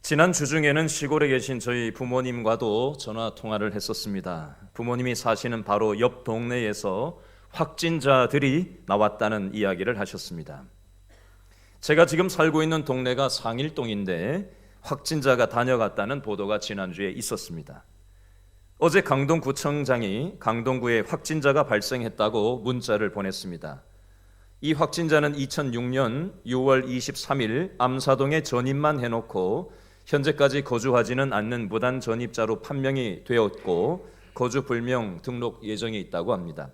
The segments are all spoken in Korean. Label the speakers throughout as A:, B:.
A: 지난 주중에는 시골에 계신 저희 부모님과도 전화 통화를 했었습니다. 부모님이 사시는 바로 옆 동네에서 확진자들이 나왔다는 이야기를 하셨습니다. 제가 지금 살고 있는 동네가 상일동인데 확진자가 다녀갔다는 보도가 지난주에 있었습니다. 어제 강동구청장이 강동구에 확진자가 발생했다고 문자를 보냈습니다. 이 확진자는 2006년 6월 23일 암사동에 전입만 해놓고 현재까지 거주하지는 않는 무단 전입자로 판명이 되었고 거주 불명 등록 예정에 있다고 합니다.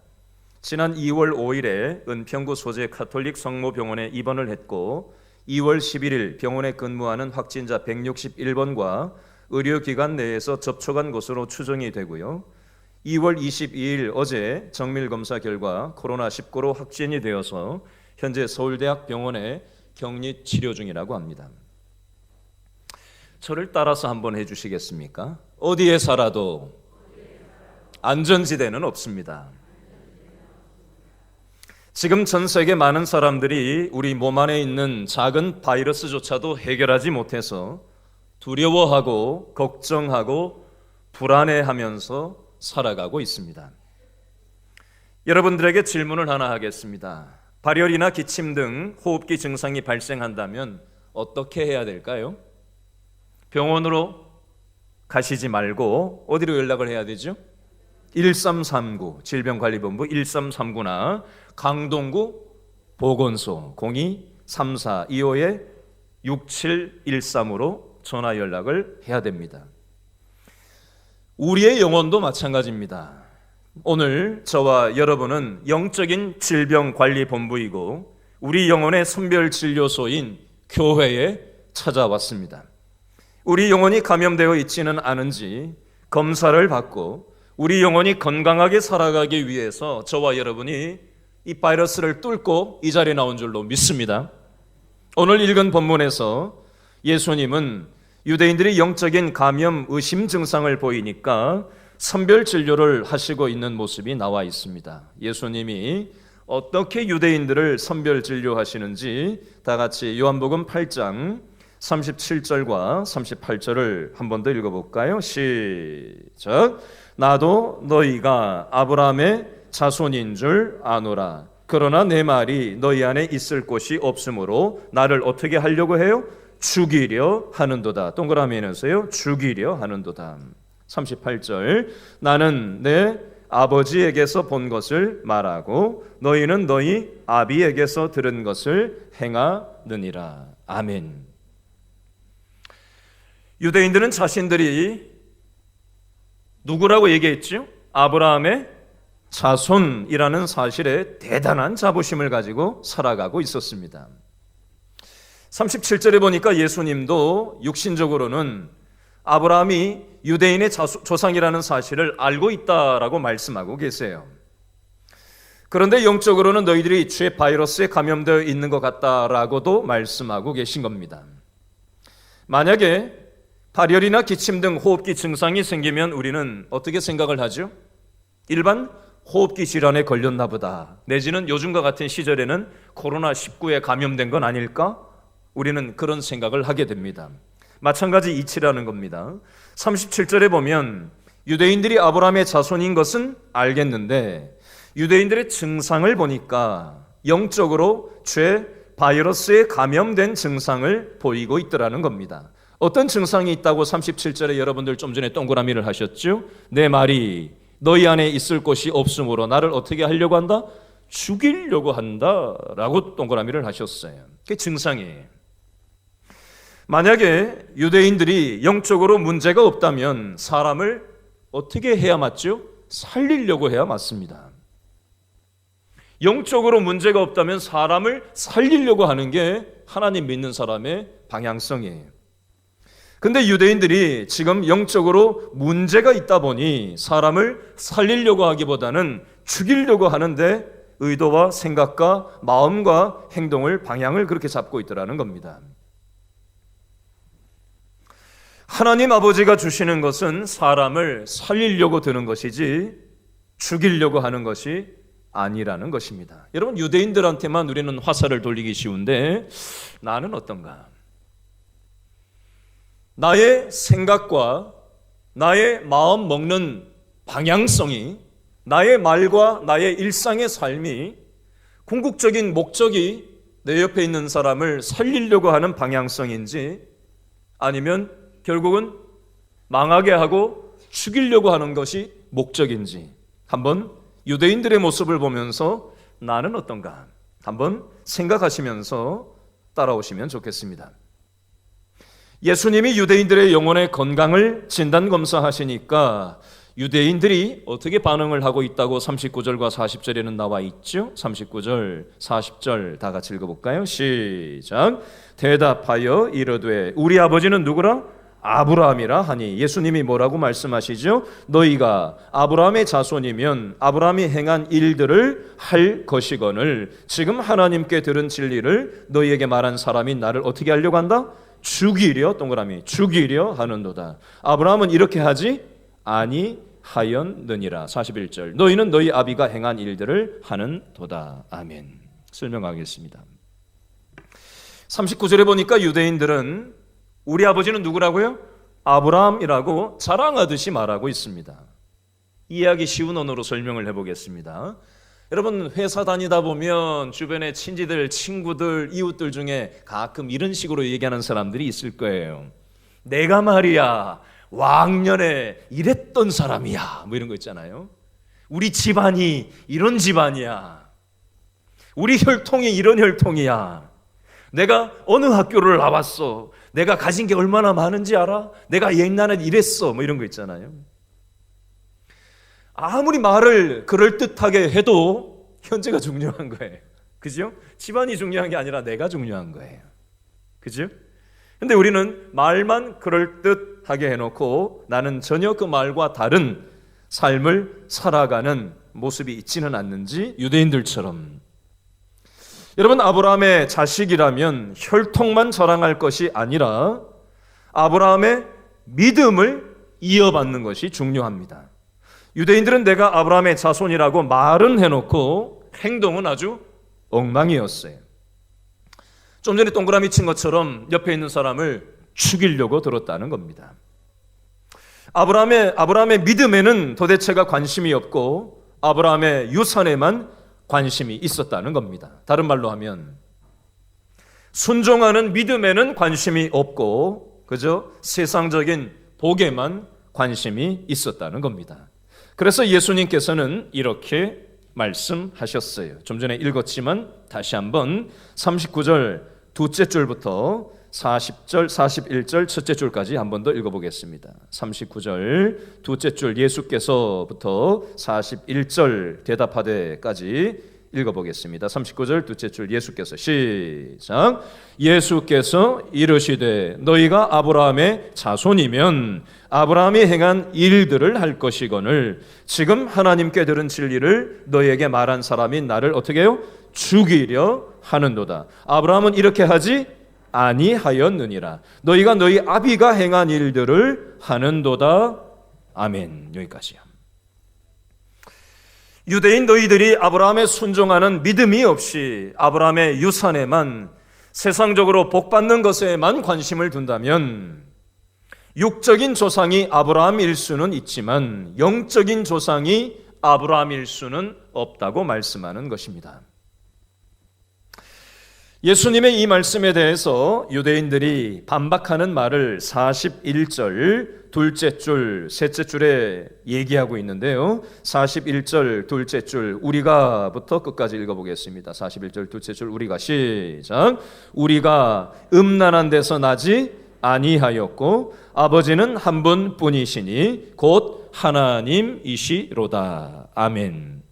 A: 지난 2월 5일에 은평구 소재 카톨릭 성모병원에 입원을 했고 2월 11일 병원에 근무하는 확진자 161번과 의료기관 내에서 접촉한 것으로 추정이 되고요. 2월 22일 어제 정밀검사 결과 코로나19로 확진이 되어서 현재 서울대학병원에 격리 치료 중이라고 합니다. 저를 따라서 한번 해주시겠습니까? 어디에 살아도 안전지대는 없습니다. 지금 전 세계 많은 사람들이 우리 몸 안에 있는 작은 바이러스조차도 해결하지 못해서 두려워하고 걱정하고 불안해하면서 살아가고 있습니다. 여러분들에게 질문을 하나 하겠습니다. 발열이나 기침 등 호흡기 증상이 발생한다면 어떻게 해야 될까요? 병원으로 가시지 말고 어디로 연락을 해야 되죠? 1339 질병관리본부 1339나 강동구 보건소 02-3425-6713으로 전화 연락을 해야 됩니다. 우리의 영혼도 마찬가지입니다. 오늘 저와 여러분은 영적인 질병관리본부이고 우리 영혼의 선별진료소인 교회에 찾아왔습니다. 우리 영혼이 감염되어 있지는 않은지 검사를 받고 우리 영혼이 건강하게 살아가기 위해서 저와 여러분이 이 바이러스를 뚫고 이 자리에 나온 줄로 믿습니다. 오늘 읽은 본문에서 예수님은 유대인들이 영적인 감염 의심 증상을 보이니까 선별 진료를 하시고 있는 모습이 나와 있습니다. 예수님이 어떻게 유대인들을 선별 진료하시는지 다 같이 요한복음 8장 37절과 38절을 한 번 더 읽어볼까요? 시작. 나도 너희가 아브라함의 자손인 줄 아노라. 그러나 내 말이 너희 안에 있을 곳이 없으므로 나를 어떻게 하려고 해요? 죽이려 하는도다. 동그라미 해놓으세요. 죽이려 하는도다. 38절. 나는 내 아버지에게서 본 것을 말하고 너희는 너희 아비에게서 들은 것을 행하느니라. 아멘. 유대인들은 자신들이 누구라고 얘기했죠? 아브라함의 자손이라는 사실에 대단한 자부심을 가지고 살아가고 있었습니다. 37절에 보니까 예수님도 육신적으로는 아브라함이 유대인의 조상이라는 사실을 알고 있다라고 말씀하고 계세요. 그런데 영적으로는 너희들이 죄 바이러스에 감염되어 있는 것 같다라고도 말씀하고 계신 겁니다. 만약에 발열이나 기침 등 호흡기 증상이 생기면 우리는 어떻게 생각을 하죠? 일반 호흡기 질환에 걸렸나 보다. 내지는 요즘과 같은 시절에는 코로나19에 감염된 건 아닐까? 우리는 그런 생각을 하게 됩니다. 마찬가지 이치라는 겁니다. 37절에 보면 유대인들이 아브라함의 자손인 것은 알겠는데 유대인들의 증상을 보니까 영적으로 죄 바이러스에 감염된 증상을 보이고 있더라는 겁니다. 어떤 증상이 있다고 37절에 여러분들 좀 전에 동그라미를 하셨죠? 내 말이 너희 안에 있을 곳이 없으므로 나를 어떻게 하려고 한다? 죽이려고 한다라고 동그라미를 하셨어요. 그게 증상이에요. 만약에 유대인들이 영적으로 문제가 없다면 사람을 어떻게 해야 맞죠? 살리려고 해야 맞습니다. 영적으로 문제가 없다면 사람을 살리려고 하는 게 하나님 믿는 사람의 방향성이에요. 근데 유대인들이 지금 영적으로 문제가 있다 보니 사람을 살리려고 하기보다는 죽이려고 하는데 의도와 생각과 마음과 행동을 방향을 그렇게 잡고 있더라는 겁니다. 하나님 아버지가 주시는 것은 사람을 살리려고 드는 것이지 죽이려고 하는 것이 아니라는 것입니다. 여러분, 유대인들한테만 우리는 화살을 돌리기 쉬운데 나는 어떤가? 나의 생각과 나의 마음 먹는 방향성이, 나의 말과 나의 일상의 삶이 궁극적인 목적이 내 옆에 있는 사람을 살리려고 하는 방향성인지, 아니면 결국은 망하게 하고 죽이려고 하는 것이 목적인지 한번 유대인들의 모습을 보면서 나는 어떤가 한번 생각하시면서 따라오시면 좋겠습니다. 예수님이 유대인들의 영혼의 건강을 진단검사하시니까 유대인들이 어떻게 반응을 하고 있다고 39절과 40절에는 나와 있죠. 39절, 40절 다 같이 읽어볼까요? 시작. 대답하여 이르되 우리 아버지는 누구라? 아브라함이라 하니, 예수님이 뭐라고 말씀하시죠? 너희가 아브라함의 자손이면 아브라함이 행한 일들을 할 것이거늘 지금 하나님께 들은 진리를 너희에게 말한 사람이 나를 어떻게 하려고 한다? 죽이려, 동그라미, 죽이려 하는도다. 아브라함은 이렇게 하지 아니하였느니라. 41절. 너희는 너희 아비가 행한 일들을 하는도다. 아멘. 설명하겠습니다. 39절에 보니까 유대인들은 우리 아버지는 누구라고요? 아브라함이라고 자랑하듯이 말하고 있습니다. 이해하기 쉬운 언어로 설명을 해보겠습니다. 여러분, 회사 다니다 보면 주변에 친지들, 친구들, 이웃들 중에 가끔 이런 식으로 얘기하는 사람들이 있을 거예요. 내가 말이야 왕년에 이랬던 사람이야, 뭐 이런 거 있잖아요. 우리 집안이 이런 집안이야, 우리 혈통이 이런 혈통이야, 내가 어느 학교를 나왔어, 내가 가진 게 얼마나 많은지 알아? 내가 옛날에 이랬어, 뭐 이런 거 있잖아요. 아무리 말을 그럴듯하게 해도 현재가 중요한 거예요. 그죠? 집안이 중요한 게 아니라 내가 중요한 거예요. 그죠? 근데 우리는 말만 그럴듯하게 해놓고 나는 전혀 그 말과 다른 삶을 살아가는 모습이 있지는 않는지 유대인들처럼. 여러분, 아브라함의 자식이라면 혈통만 자랑할 것이 아니라 아브라함의 믿음을 이어받는 것이 중요합니다. 유대인들은 내가 아브라함의 자손이라고 말은 해놓고 행동은 아주 엉망이었어요. 좀 전에 동그라미 친 것처럼 옆에 있는 사람을 죽이려고 들었다는 겁니다. 아브라함의 믿음에는 도대체가 관심이 없고 아브라함의 유산에만 관심이 있었다는 겁니다. 다른 말로 하면 순종하는 믿음에는 관심이 없고 그저 세상적인 복에만 관심이 있었다는 겁니다. 그래서 예수님께서는 이렇게 말씀하셨어요. 좀 전에 읽었지만 다시 한번 39절 두째 줄부터 40절, 41절 첫째 줄까지 한 번 더 읽어보겠습니다. 39절 두째 줄 예수께서부터 41절 대답하되까지 읽어보겠습니다. 39절 두째 줄 예수께서 시작. 예수께서 이르시되 너희가 아브라함의 자손이면 아브라함이 행한 일들을 할 것이거늘 지금 하나님께 들은 진리를 너희에게 말한 사람이 나를 어떻게 해요? 죽이려 하는도다. 아브라함은 이렇게 하지 아니하였느니라. 너희가 너희 아비가 행한 일들을 하는도다. 아멘. 여기까지요. 유대인 너희들이 아브라함에 순종하는 믿음이 없이 아브라함의 유산에만 세상적으로 복받는 것에만 관심을 둔다면 육적인 조상이 아브라함일 수는 있지만 영적인 조상이 아브라함일 수는 없다고 말씀하는 것입니다. 예수님의 이 말씀에 대해서 유대인들이 반박하는 말을 41절 둘째 줄, 셋째 줄에 얘기하고 있는데요. 41절 둘째 줄 우리가부터 끝까지 읽어보겠습니다. 41절 둘째 줄 우리가 시작. 우리가 음란한 데서 나지 아니하였고 아버지는 한 분뿐이시니 곧 하나님이시로다. 아멘.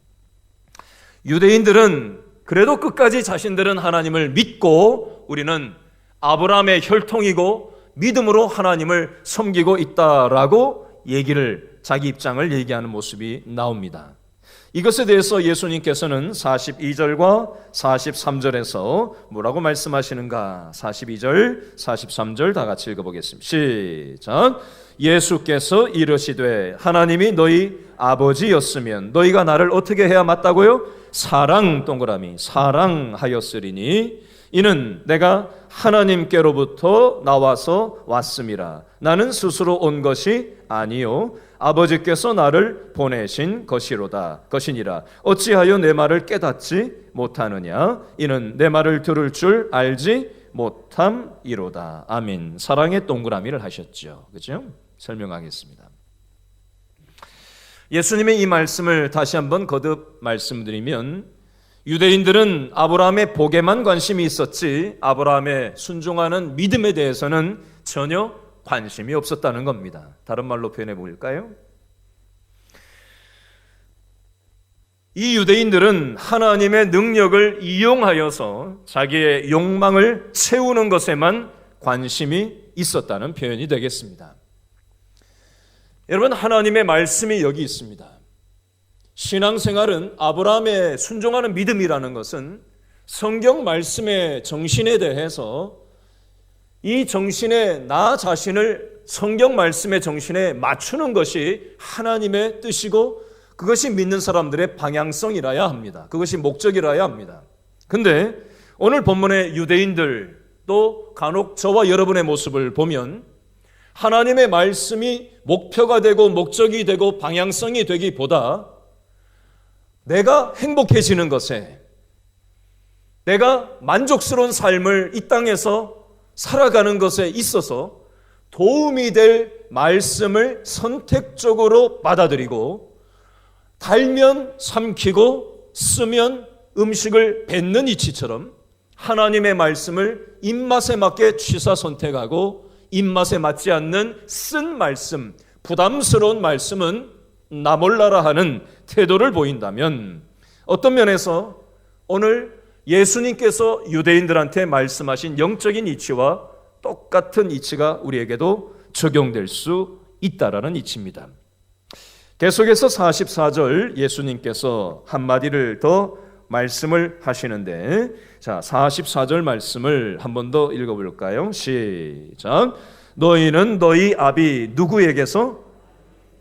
A: 유대인들은 그래도 끝까지 자신들은 하나님을 믿고 우리는 아브라함의 혈통이고 믿음으로 하나님을 섬기고 있다라고 자기 입장을 얘기하는 모습이 나옵니다. 이것에 대해서 예수님께서는 42절과 43절에서 뭐라고 말씀하시는가? 42절, 43절 다 같이 읽어보겠습니다. 시작. 예수께서 이르시되 하나님이 너희 아버지였으면 너희가 나를 어떻게 해야 맞다고요? 사랑하였으리니 이는 내가 하나님께로부터 나와서 왔음이라. 나는 스스로 온 것이 아니요 아버지께서 나를 보내신 것이니라. 어찌하여 내 말을 깨닫지 못하느냐? 이는 내 말을 들을 줄 알지 못함이로다. 아멘. 사랑의 동그라미를 하셨죠. 그죠? 설명하겠습니다. 예수님의 이 말씀을 다시 한번 거듭 말씀드리면, 유대인들은 아브라함의 복에만 관심이 있었지 아브라함의 순종하는 믿음에 대해서는 전혀 관심이 없었다는 겁니다. 다른 말로 표현해 볼까요? 이 유대인들은 하나님의 능력을 이용하여서 자기의 욕망을 채우는 것에만 관심이 있었다는 표현이 되겠습니다. 여러분, 하나님의 말씀이 여기 있습니다. 신앙생활은 아브라함의 순종하는 믿음이라는 것은 성경 말씀의 정신에 대해서 이 정신에 나 자신을 성경 말씀의 정신에 맞추는 것이 하나님의 뜻이고 그것이 믿는 사람들의 방향성이라야 합니다. 그것이 목적이라야 합니다. 근데 오늘 본문의 유대인들 또 간혹 저와 여러분의 모습을 보면 하나님의 말씀이 목표가 되고 목적이 되고 방향성이 되기보다 내가 행복해지는 것에, 내가 만족스러운 삶을 이 땅에서 살아가는 것에 있어서 도움이 될 말씀을 선택적으로 받아들이고, 달면 삼키고 쓰면 음식을 뱉는 이치처럼 하나님의 말씀을 입맛에 맞게 취사 선택하고, 입맛에 맞지 않는 쓴 말씀, 부담스러운 말씀은 나 몰라라 하는 태도를 보인다면, 어떤 면에서 오늘 예수님께서 유대인들한테 말씀하신 영적인 이치와 똑같은 이치가 우리에게도 적용될 수 있다라는 이치입니다. 계속해서 44절 예수님께서 한마디를 더 말씀을 하시는데, 자, 44절 말씀을 한 번 더 읽어볼까요? 시작. 너희는 너희 아비 누구에게서?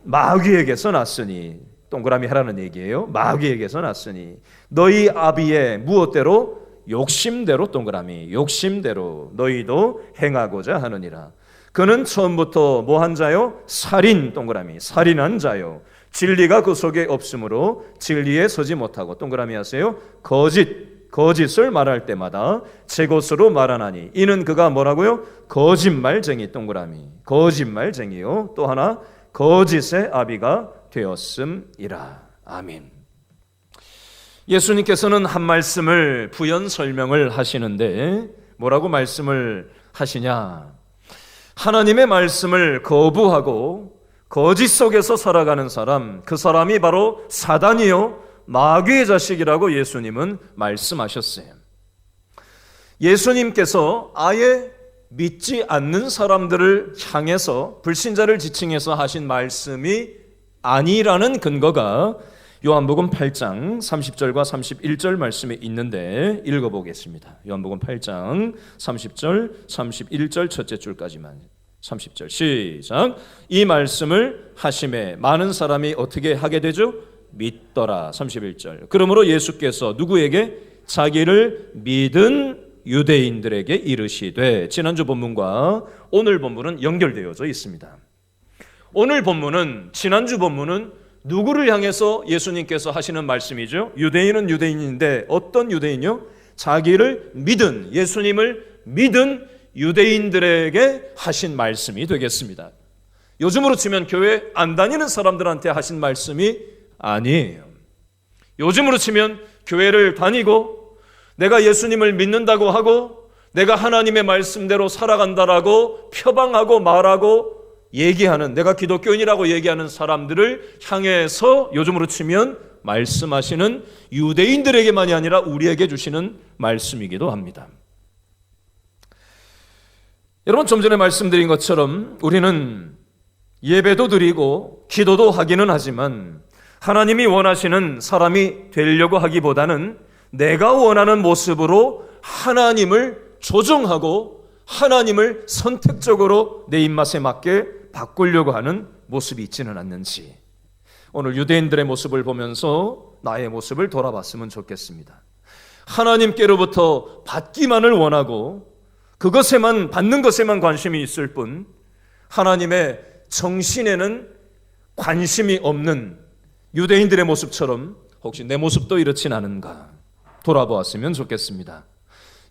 A: 마귀에게서 났으니. 동그라미 하라는 얘기예요. 마귀에게서 났으니 너희 아비의 무엇대로? 욕심대로. 동그라미 욕심대로 너희도 행하고자 하느니라. 그는 처음부터 뭐한 자요? 살인. 동그라미 살인한 자요. 진리가 그 속에 없으므로 진리에 서지 못하고. 동그라미 하세요. 거짓을 말할 때마다 제 것으로 말하나니 이는 그가 뭐라고요? 거짓말쟁이. 동그라미 거짓말쟁이요. 또 하나 거짓의 아비가 되었음이라. 아멘. 예수님께서는 한 말씀을 부연 설명을 하시는데 뭐라고 말씀을 하시냐? 하나님의 말씀을 거부하고 거짓 속에서 살아가는 사람, 그 사람이 바로 사단이요 마귀의 자식이라고 예수님은 말씀하셨어요. 예수님께서 아예 믿지 않는 사람들을 향해서, 불신자를 지칭해서 하신 말씀이 아니라는 근거가 요한복음 8장 30절과 31절 말씀에 있는데 읽어보겠습니다. 요한복음 8장 30절, 31절 첫째 줄까지만. 30절 시작. 이 말씀을 하심에 많은 사람이 어떻게 하게 되죠? 믿더라. 31절. 그러므로 예수께서 누구에게? 자기를 믿은 유대인들에게 이르시되. 지난주 본문과 오늘 본문은 연결되어져 있습니다. 오늘 본문은, 지난주 본문은 누구를 향해서 예수님께서 하시는 말씀이죠? 유대인은 유대인인데 어떤 유대인이요? 자기를 믿은, 예수님을 믿은 유대인들에게 하신 말씀이 되겠습니다. 요즘으로 치면 교회 안 다니는 사람들한테 하신 말씀이 아니에요. 요즘으로 치면 교회를 다니고 내가 예수님을 믿는다고 하고 내가 하나님의 말씀대로 살아간다라고 표방하고 말하고 얘기하는, 내가 기독교인이라고 얘기하는 사람들을 향해서 요즘으로 치면 말씀하시는 유대인들에게만이 아니라 우리에게 주시는 말씀이기도 합니다. 여러분, 좀 전에 말씀드린 것처럼 우리는 예배도 드리고 기도도 하기는 하지만 하나님이 원하시는 사람이 되려고 하기보다는 내가 원하는 모습으로 하나님을 조정하고 하나님을 선택적으로 내 입맛에 맞게 바꾸려고 하는 모습이 있지는 않는지, 오늘 유대인들의 모습을 보면서 나의 모습을 돌아봤으면 좋겠습니다. 하나님께로부터 받기만을 원하고 그것에만, 받는 것에만 관심이 있을 뿐 하나님의 정신에는 관심이 없는 유대인들의 모습처럼 혹시 내 모습도 이렇진 않은가 돌아보았으면 좋겠습니다.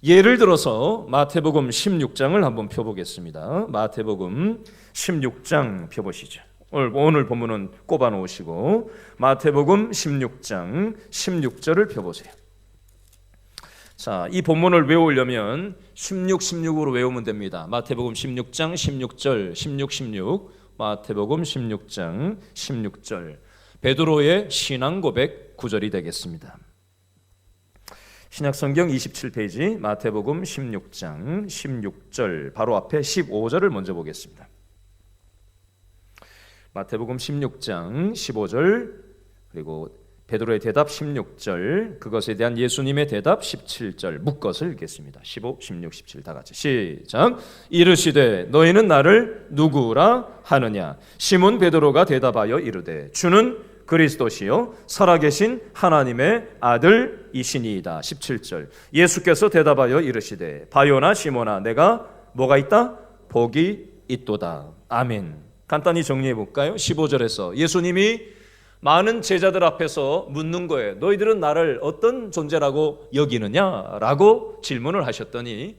A: 예를 들어서 마태복음 16장을 한번 펴보겠습니다. 마태복음 16장 펴보시죠. 오늘 본문은 꼽아 놓으시고 마태복음 16장 16절을 펴보세요. 자, 이 본문을 외우려면 16, 16으로 외우면 됩니다. 마태복음 16장 16절 16, 16 마태복음 16장 16절 베드로의 신앙 고백 구절이 되겠습니다. 신약성경 27페이지 마태복음 16장 16절 바로 앞에 15절을 먼저 보겠습니다. 마태복음 16장 15절 그리고 베드로의 대답 16절 그것에 대한 예수님의 대답 17절 묶어서 읽겠습니다. 15, 16, 17 다 같이 시작. 이르시되 너희는 나를 누구라 하느냐. 시몬 베드로가 대답하여 이르되 주는 그리스도시요 살아계신 하나님의 아들이시니이다. 17절 예수께서 대답하여 이르시되 바요나 시몬아 내가 뭐가 있다? 복이 있도다. 아멘. 간단히 정리해 볼까요? 15절에서 예수님이 많은 제자들 앞에서 묻는 거예요. 너희들은 나를 어떤 존재라고 여기느냐라고 질문을 하셨더니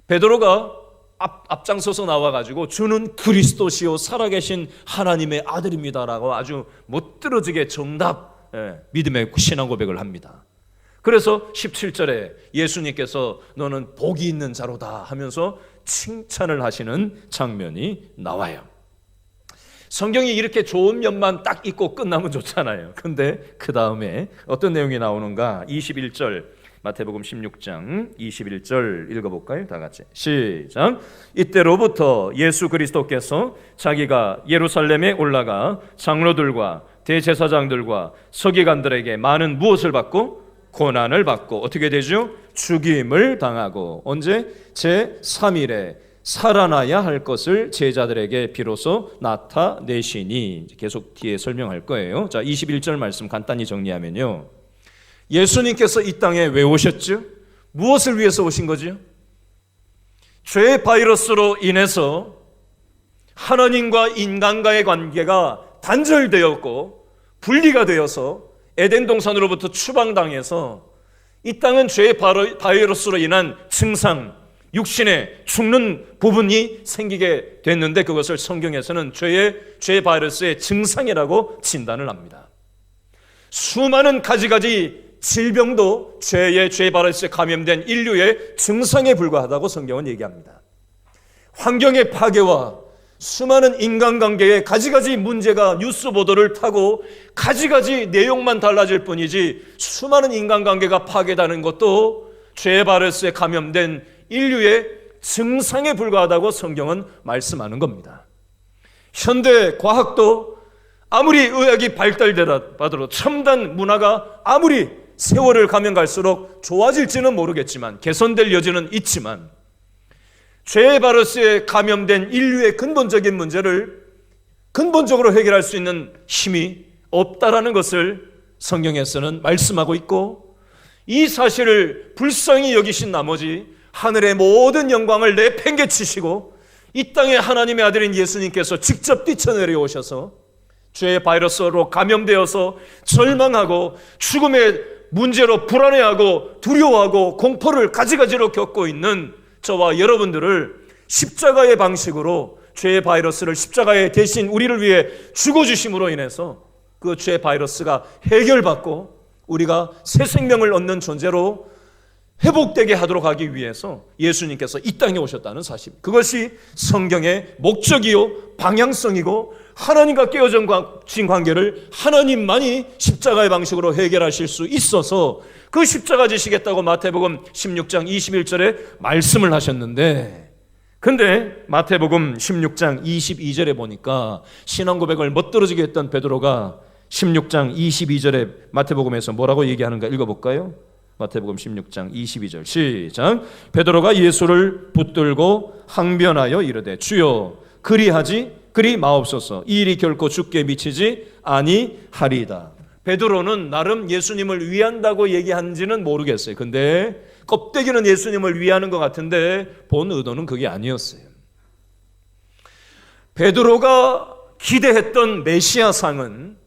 A: 베드로가 앞장서서 나와가지고 주는 그리스도시요 살아계신 하나님의 아들입니다라고 아주 못들어지게 정답 믿음의 신앙 고백을 합니다. 그래서 17절에 예수님께서 너는 복이 있는 자로다 하면서 칭찬을 하시는 장면이 나와요. 성경이 이렇게 좋은 면만 딱 읽고 끝나면 좋잖아요. 근데 그 다음에 어떤 내용이 나오는가? 21절 마태복음 16장 21절 읽어볼까요? 다 같이 시작. 이때로부터 예수 그리스도께서 자기가 예루살렘에 올라가 장로들과 대제사장들과 서기관들에게 많은 무엇을 받고? 고난을 받고 어떻게 되죠? 죽임을 당하고 언제? 제3일에 살아나야 할 것을 제자들에게 비로소 나타내시니 계속 뒤에 설명할 거예요. 자, 21절 말씀 간단히 정리하면요. 예수님께서 이 땅에 왜 오셨죠? 무엇을 위해서 오신 거죠? 죄의 바이러스로 인해서 하나님과 인간과의 관계가 단절되었고 분리가 되어서 에덴 동산으로부터 추방당해서 이 땅은 죄의 바이러스로 인한 증상, 육신에 죽는 부분이 생기게 됐는데 그것을 성경에서는 죄의 바이러스의 증상이라고 진단을 합니다. 수많은 가지 질병도 죄의 바이러스에 감염된 인류의 증상에 불과하다고 성경은 얘기합니다. 환경의 파괴와 수많은 인간관계에 가지 문제가 뉴스 보도를 타고 가지 내용만 달라질 뿐이지 수많은 인간관계가 파괴되는 것도 죄의 바이러스에 감염된 인류의 증상에 불과하다고 성경은 말씀하는 겁니다. 현대 과학도 아무리 의학이 발달되더라도 첨단 문화가 아무리 세월을 가면 갈수록 좋아질지는 모르겠지만 개선될 여지는 있지만 죄의 바이러스에 감염된 인류의 근본적인 문제를 근본적으로 해결할 수 있는 힘이 없다라는 것을 성경에서는 말씀하고 있고 이 사실을 불쌍히 여기신 나머지 하늘의 모든 영광을 내팽개치시고 이 땅에 하나님의 아들인 예수님께서 직접 뛰쳐내려오셔서 죄의 바이러스로 감염되어서 절망하고 죽음의 문제로 불안해하고 두려워하고 공포를 가지가지로 겪고 있는 저와 여러분들을 십자가의 방식으로 죄의 바이러스를 십자가에 대신 우리를 위해 죽어주심으로 인해서 그 죄의 바이러스가 해결받고 우리가 새 생명을 얻는 존재로 회복되게 하도록 하기 위해서 예수님께서 이 땅에 오셨다는 사실, 그것이 성경의 목적이요 방향성이고 하나님과 깨어진 관계를 하나님만이 십자가의 방식으로 해결하실 수 있어서 그 십자가 지시겠다고 마태복음 16장 21절에 말씀을 하셨는데, 근데 마태복음 16장 22절에 보니까 신앙 고백을 멋들어지게 했던 베드로가 16장 22절에 마태복음에서 뭐라고 얘기하는가 읽어볼까요? 마태복음 16장 22절 시작. 베드로가 예수를 붙들고 항변하여 이르되 주여 그리 마옵소서. 이 일이 결코 주께 미치지 아니하리이다. 베드로는 나름 예수님을 위한다고 얘기한지는 모르겠어요. 근데 껍데기는 예수님을 위하는 것 같은데 본 의도는 그게 아니었어요. 베드로가 기대했던 메시아상은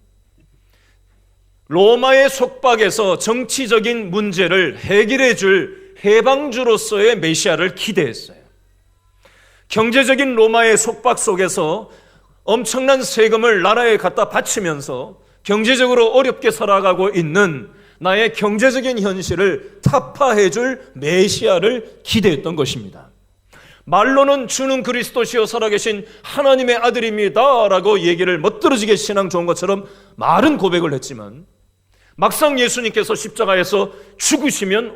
A: 로마의 속박에서 정치적인 문제를 해결해 줄 해방주로서의 메시아를 기대했어요. 경제적인 로마의 속박 속에서 엄청난 세금을 나라에 갖다 바치면서 경제적으로 어렵게 살아가고 있는 나의 경제적인 현실을 타파해 줄 메시아를 기대했던 것입니다. 말로는 주는 그리스도시요 살아계신 하나님의 아들입니다 라고 얘기를 멋들어지게 신앙 좋은 것처럼 말은 고백을 했지만 막상 예수님께서 십자가에서 죽으시면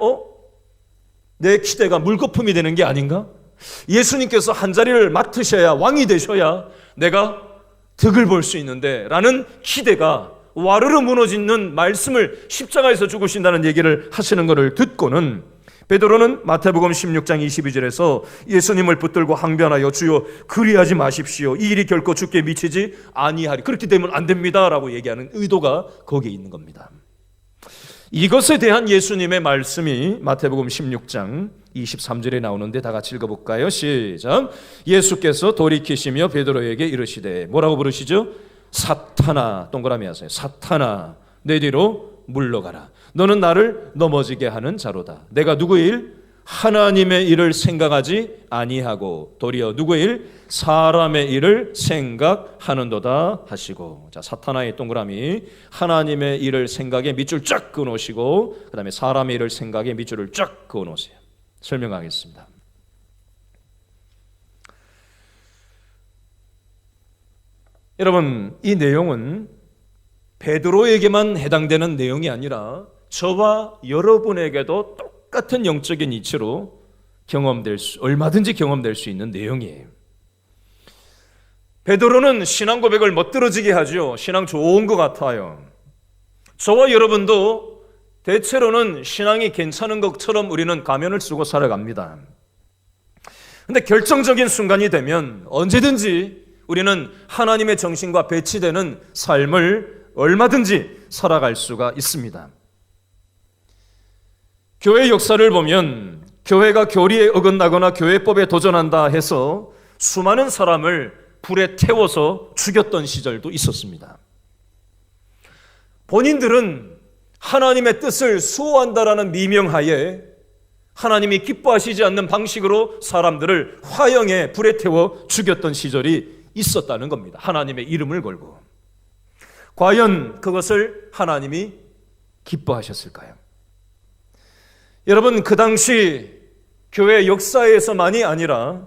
A: 내 기대가 물거품이 되는 게 아닌가? 예수님께서 한 자리를 맡으셔야 왕이 되셔야 내가 득을 볼 수 있는데 라는 기대가 와르르 무너지는 말씀을 십자가에서 죽으신다는 얘기를 하시는 것을 듣고는 베드로는 마태복음 16장 22절에서 예수님을 붙들고 항변하여 주여 그리하지 마십시오. 이 일이 결코 주께 미치지 아니하리. 그렇게 되면 안 됩니다 라고 얘기하는 의도가 거기에 있는 겁니다. 이것에 대한 예수님의 말씀이 마태복음 16장 23절에 나오는데 다 같이 읽어볼까요? 시작. 예수께서 돌이키시며 베드로에게 이르시되 뭐라고 부르시죠? 사탄아, 동그라미 하세요. 사탄아, 내 뒤로 물러가라. 너는 나를 넘어지게 하는 자로다. 내가 누구의 일? 하나님의 일을 생각하지 아니하고 도리어 누구의 일? 사람의 일을 생각하는도다 하시고. 자, 사탄아의 동그라미, 하나님의 일을 생각에 밑줄 쫙 그어놓으시고 그 다음에 사람의 일을 생각에 밑줄을 쫙 그어놓으세요. 설명하겠습니다. 여러분, 이 내용은 베드로에게만 해당되는 내용이 아니라 저와 여러분에게도 똑같은 영적인 이치로 얼마든지 경험될 수 있는 내용이에요. 베드로는 신앙 고백을 멋들어지게 하죠. 신앙 좋은 것 같아요. 저와 여러분도 대체로는 신앙이 괜찮은 것처럼 우리는 가면을 쓰고 살아갑니다. 근데 결정적인 순간이 되면 언제든지 우리는 하나님의 정신과 배치되는 삶을 얼마든지 살아갈 수가 있습니다. 교회 역사를 보면 교회가 교리에 어긋나거나 교회법에 도전한다 해서 수많은 사람을 불에 태워서 죽였던 시절도 있었습니다. 본인들은 하나님의 뜻을 수호한다라는 미명하에 하나님이 기뻐하시지 않는 방식으로 사람들을 화형에 불에 태워 죽였던 시절이 있었다는 겁니다. 하나님의 이름을 걸고. 과연 그것을 하나님이 기뻐하셨을까요? 여러분, 그 당시 교회 역사에서만이 아니라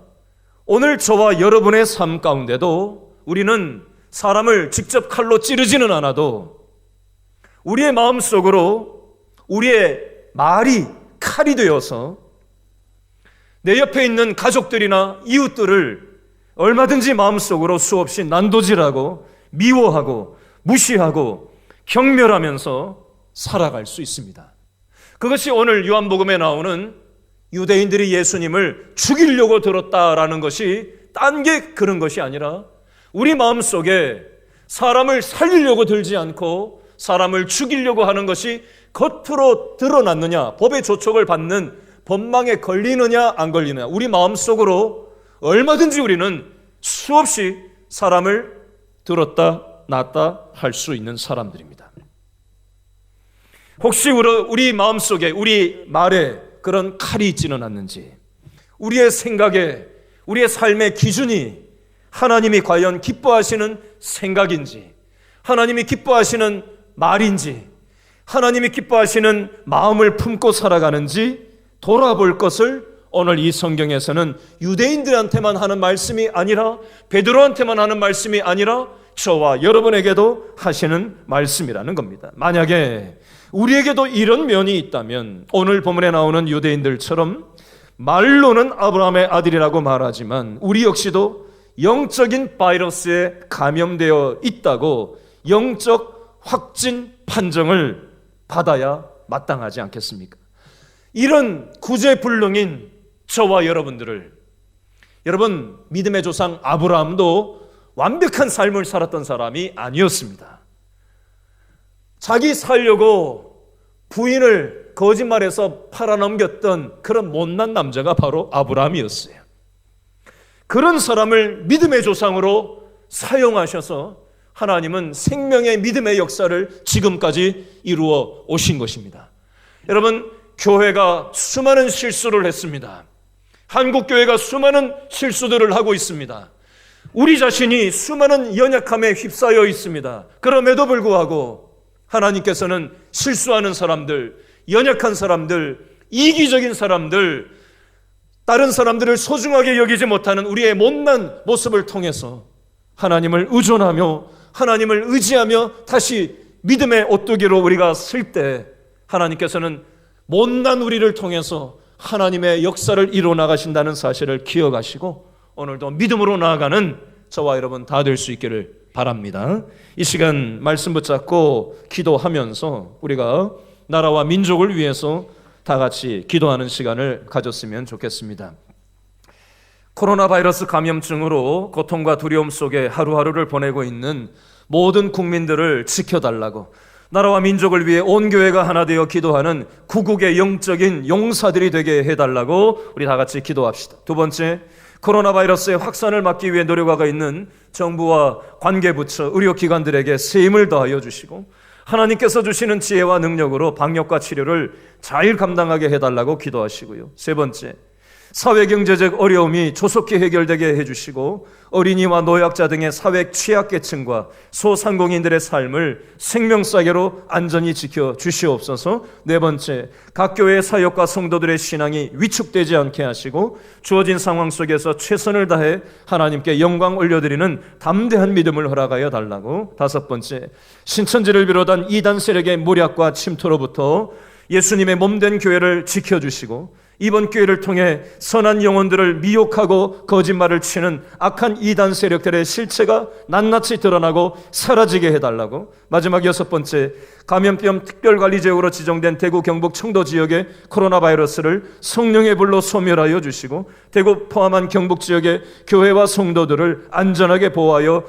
A: 오늘 저와 여러분의 삶 가운데도 우리는 사람을 직접 칼로 찌르지는 않아도 우리의 마음속으로 우리의 말이 칼이 되어서 내 옆에 있는 가족들이나 이웃들을 얼마든지 마음속으로 수없이 난도질하고 미워하고 무시하고 경멸하면서 살아갈 수 있습니다. 그것이 오늘 요한복음에 나오는 유대인들이 예수님을 죽이려고 들었다라는 것이 딴 게 그런 것이 아니라 우리 마음속에 사람을 살리려고 들지 않고 사람을 죽이려고 하는 것이 겉으로 드러났느냐, 법의 조촉을 받는 법망에 걸리느냐 안 걸리느냐, 우리 마음속으로 얼마든지 우리는 수없이 사람을 들었다 놨다 할 수 있는 사람들입니다. 혹시 우리 마음속에, 우리 말에 그런 칼이 있지는 않는지, 우리의 생각에, 우리의 삶의 기준이 하나님이 과연 기뻐하시는 생각인지, 하나님이 기뻐하시는 말인지, 하나님이 기뻐하시는 마음을 품고 살아가는지 돌아볼 것을 오늘 이 성경에서는 유대인들한테만 하는 말씀이 아니라, 베드로한테만 하는 말씀이 아니라 저와 여러분에게도 하시는 말씀이라는 겁니다. 만약에 우리에게도 이런 면이 있다면 오늘 본문에 나오는 유대인들처럼 말로는 아브라함의 아들이라고 말하지만 우리 역시도 영적인 바이러스에 감염되어 있다고 영적 확진 판정을 받아야 마땅하지 않겠습니까? 이런 구제불능인 저와 여러분들을, 여러분, 믿음의 조상 아브라함도 완벽한 삶을 살았던 사람이 아니었습니다. 자기 살려고 부인을 거짓말해서 팔아넘겼던 그런 못난 남자가 바로 아브라함이었어요. 그런 사람을 믿음의 조상으로 사용하셔서 하나님은 생명의 믿음의 역사를 지금까지 이루어 오신 것입니다. 여러분, 교회가 수많은 실수를 했습니다. 한국교회가 수많은 실수들을 하고 있습니다. 우리 자신이 수많은 연약함에 휩싸여 있습니다. 그럼에도 불구하고 하나님께서는 실수하는 사람들, 연약한 사람들, 이기적인 사람들, 다른 사람들을 소중하게 여기지 못하는 우리의 못난 모습을 통해서 하나님을 의존하며 하나님을 의지하며 다시 믿음의 오뚜기로 우리가 설 때 하나님께서는 못난 우리를 통해서 하나님의 역사를 이루어 나가신다는 사실을 기억하시고 오늘도 믿음으로 나아가는 저와 여러분 다 될 수 있기를 바랍니다. 이 시간 말씀 붙잡고 기도하면서 우리가 나라와 민족을 위해서 다 같이 기도하는 시간을 가졌으면 좋겠습니다. 코로나 바이러스 감염증으로 고통과 두려움 속에 하루하루를 보내고 있는 모든 국민들을 지켜달라고, 나라와 민족을 위해 온 교회가 하나 되어 기도하는 구국의 영적인 용사들이 되게 해달라고 우리 다 같이 기도합시다. 두 번째, 코로나 바이러스의 확산을 막기 위해 노력하고 있는 정부와 관계부처, 의료기관들에게 새 힘을 더하여 주시고 하나님께서 주시는 지혜와 능력으로 방역과 치료를 잘 감당하게 해달라고 기도하시고요. 세 번째, 사회경제적 어려움이 조속히 해결되게 해주시고 어린이와 노약자 등의 사회 취약계층과 소상공인들의 삶을 생명사계로 안전히 지켜주시옵소서. 네 번째, 각 교회의 사역과 성도들의 신앙이 위축되지 않게 하시고 주어진 상황 속에서 최선을 다해 하나님께 영광 올려드리는 담대한 믿음을 허락하여 달라고. 다섯 번째, 신천지를 비롯한 이단 세력의 모략과 침투로부터 예수님의 몸된 교회를 지켜주시고 이번 기회를 통해 선한 영혼들을 미혹하고 거짓말을 치는 악한 이단 세력들의 실체가 낱낱이 드러나고 사라지게 해달라고. 마지막 여섯 번째, 감염병 특별관리지역으로 지정된 대구 경북 청도 지역의 코로나 바이러스를 성령의 불로 소멸하여 주시고 대구 포함한 경북 지역의 교회와 성도들을 안전하게 보호하게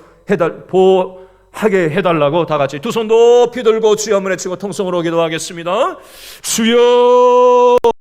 A: 해달라고. 다 같이 두 손 높이 들고 주여 한번 외치고 통성으로 기도하겠습니다. 주여